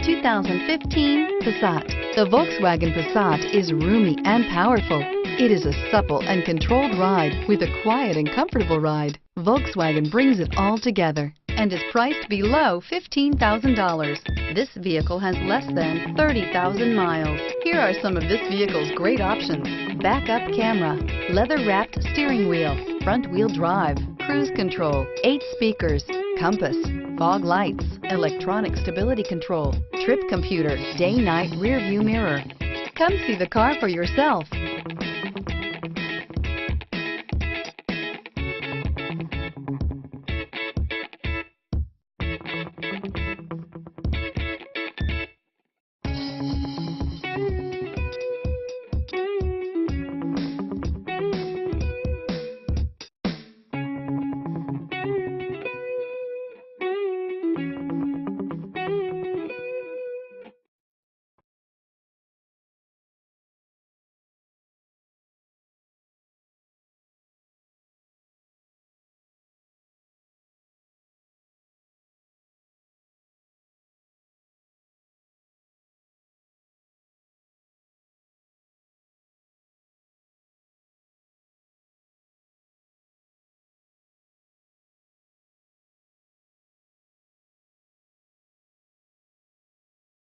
2015 Passat. The Volkswagen Passat is roomy and powerful. It is a supple and controlled ride with a quiet and comfortable ride. Volkswagen brings it all together and is priced below $15,000. This vehicle has less than 30,000 miles. Here are some of this vehicle's great options: backup camera, leather-wrapped steering wheel, front-wheel drive, cruise control, 8 speakers, compass, fog lights, electronic stability control, trip computer, day-night rear view mirror. Come see the car for yourself.